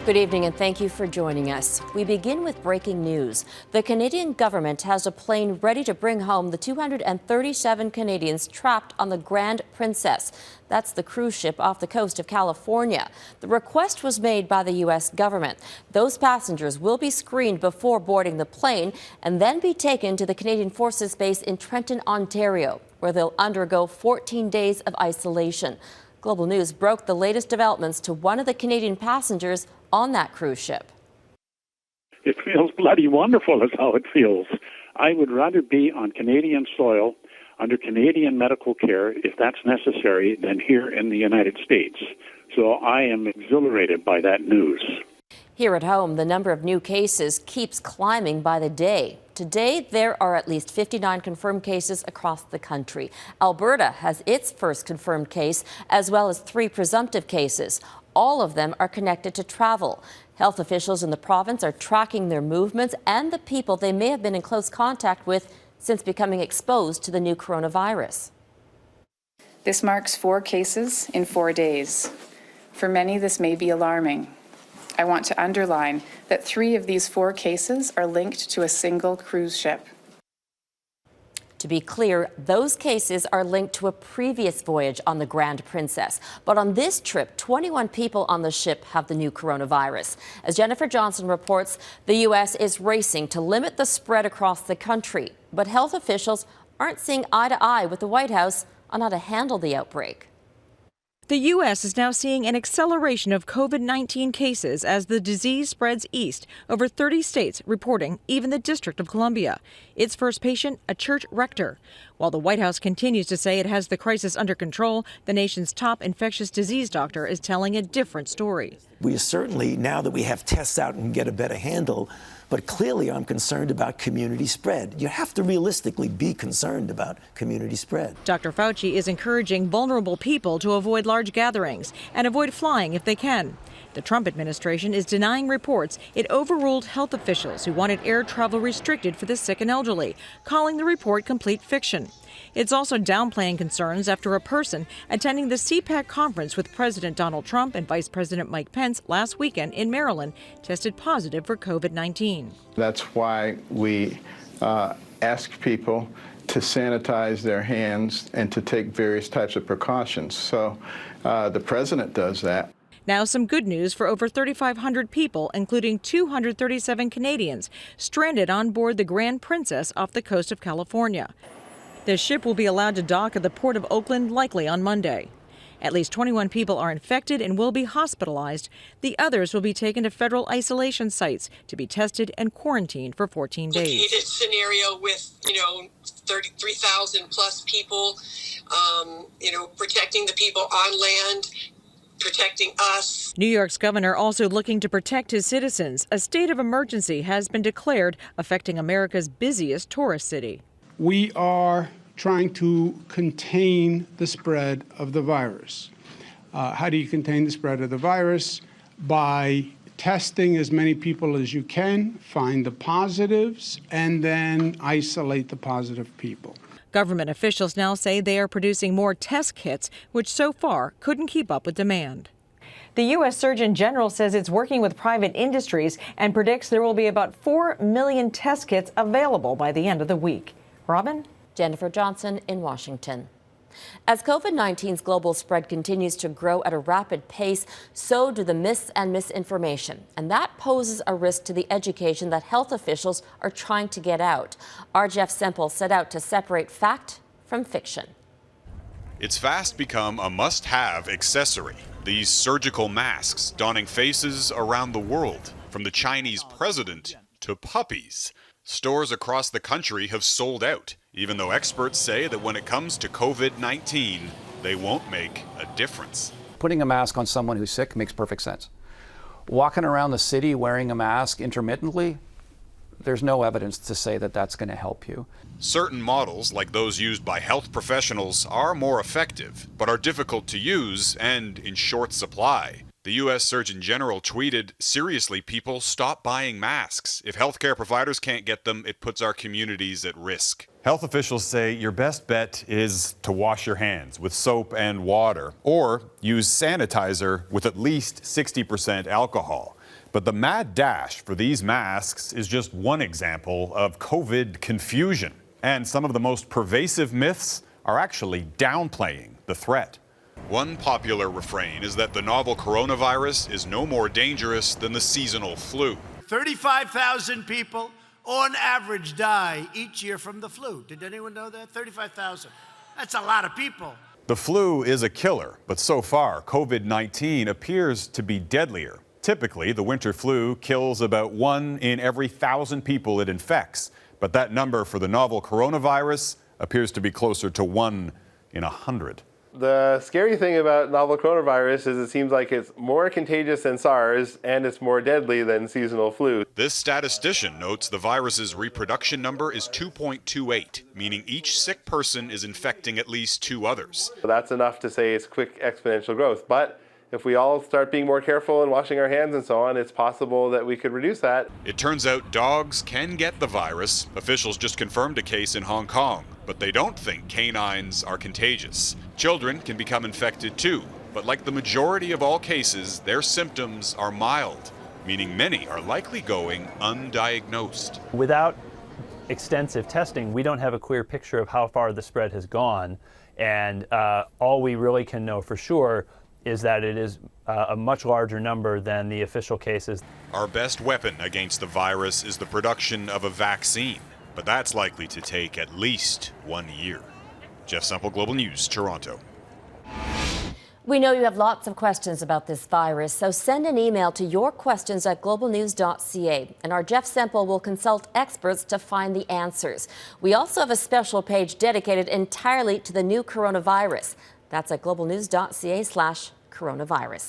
Good evening and thank you for joining us. We begin with breaking news. The Canadian government has a plane ready to bring home the 237 Canadians trapped on the Grand Princess. That's the cruise ship off the coast of California. The request was made by the U.S. government. Those passengers will be screened before boarding the plane and then be taken to the Canadian Forces Base in Trenton, Ontario, where they'll undergo 14 days of isolation. Global News broke the latest developments to one of the Canadian passengers on that cruise ship. It feels bloody wonderful is how it feels. I would rather be on Canadian soil under Canadian medical care, if that's necessary, than here in the United States. So I am exhilarated by that news. Here at home, the number of new cases keeps climbing by the day. Today, there are at least 59 confirmed cases across the country. Alberta has its first confirmed case, as well as 3 presumptive cases. All of them are connected to travel. Health officials in the province are tracking their movements and the people they may have been in close contact with since becoming exposed to the new coronavirus. This marks 4 cases in 4 days. For many, this may be alarming. I want to underline that 3 of these 4 cases are linked to a single cruise ship. To be clear, those cases are linked to a previous voyage on the Grand Princess. But on this trip, 21 people on the ship have the new coronavirus. As Jennifer Johnson reports, the U.S. is racing to limit the spread across the country. But health officials aren't seeing eye to eye with the White House on how to handle the outbreak. The U.S. is now seeing an acceleration of COVID-19 cases as the disease spreads east, over 30 states reporting, even the District of Columbia. Its first patient, a church rector. While the White House continues to say it has the crisis under control, the nation's top infectious disease doctor is telling a different story. We certainly, now that we have tests out and get a better handle, but clearly I'm concerned about community spread. You have to realistically be concerned about community spread. Dr. Fauci is encouraging vulnerable people to avoid large gatherings and avoid flying if they can. The Trump administration is denying reports it overruled health officials who wanted air travel restricted for the sick and elderly, calling the report complete fiction. It's also downplaying concerns after a person attending the CPAC conference with President Donald Trump and Vice President Mike Pence last weekend in Maryland tested positive for COVID-19. That's why we ask people to sanitize their hands and to take various types of precautions. So the president does that. Now some good news for over 3,500 people, including 237 Canadians, stranded on board the Grand Princess off the coast of California. The ship will be allowed to dock at the port of Oakland likely on Monday. At least 21 people are infected and will be hospitalized. The others will be taken to federal isolation sites to be tested and quarantined for 14 days. Looking at a scenario with, 33,000 plus people, protecting the people on land, protecting us. New York's governor also looking to protect his citizens. A state of emergency has been declared, affecting America's busiest tourist city. We are trying to contain the spread of the virus. How do you contain the spread of the virus? By testing as many people as you can, find the positives, and then isolate the positive people. Government officials now say they are producing more test kits, which so far couldn't keep up with demand. The U.S. Surgeon General says it's working with private industries and predicts there will be about 4 million test kits available by the end of the week. Robin? Jennifer Johnson in Washington. As COVID-19's global spread continues to grow at a rapid pace, so do the myths and misinformation. And that poses a risk to the education that health officials are trying to get out. Our Jeff Semple set out to separate fact from fiction. It's fast become a must-have accessory. These surgical masks donning faces around the world, from the Chinese president to puppies. Stores across the country have sold out, even though experts say that when it comes to COVID-19, they won't make a difference. Putting a mask on someone who's sick makes perfect sense. Walking around the city wearing a mask intermittently, there's no evidence to say that that's going to help you. Certain models, like those used by health professionals, are more effective, but are difficult to use and in short supply. The U.S. Surgeon General tweeted, "Seriously, people, stop buying masks. If healthcare providers can't get them, it puts our communities at risk." Health officials say your best bet is to wash your hands with soap and water, or use sanitizer with at least 60% alcohol. But the mad dash for these masks is just one example of COVID confusion. And some of the most pervasive myths are actually downplaying the threat. One popular refrain is that the novel coronavirus is no more dangerous than the seasonal flu. 35,000 people on average die each year from the flu. Did anyone know that? 35,000. That's a lot of people. The flu is a killer, but so far, COVID-19 appears to be deadlier. Typically, the winter flu kills about 1 in every 1,000 people it infects. But that number for the novel coronavirus appears to be closer to 1 in 100. The scary thing about novel coronavirus is it seems like it's more contagious than SARS and it's more deadly than seasonal flu. This statistician notes the virus's reproduction number is 2.28, meaning each sick person is infecting at least 2 others. That's enough to say it's quick exponential growth. But if we all start being more careful and washing our hands and so on, it's possible that we could reduce that. It turns out dogs can get the virus. Officials just confirmed a case in Hong Kong, but they don't think canines are contagious. Children can become infected too, but like the majority of all cases, their symptoms are mild, meaning many are likely going undiagnosed. Without extensive testing, we don't have a clear picture of how far the spread has gone, and all we really can know for sure is that it is a much larger number than the official cases. Our best weapon against the virus is the production of a vaccine, but that's likely to take at least 1 year. Jeff Semple, Global News, Toronto. We know you have lots of questions about this virus, so send an email to your questions at globalnews.ca, and our Jeff Semple will consult experts to find the answers. We also have a special page dedicated entirely to the new coronavirus. That's at globalnews.ca/coronavirus.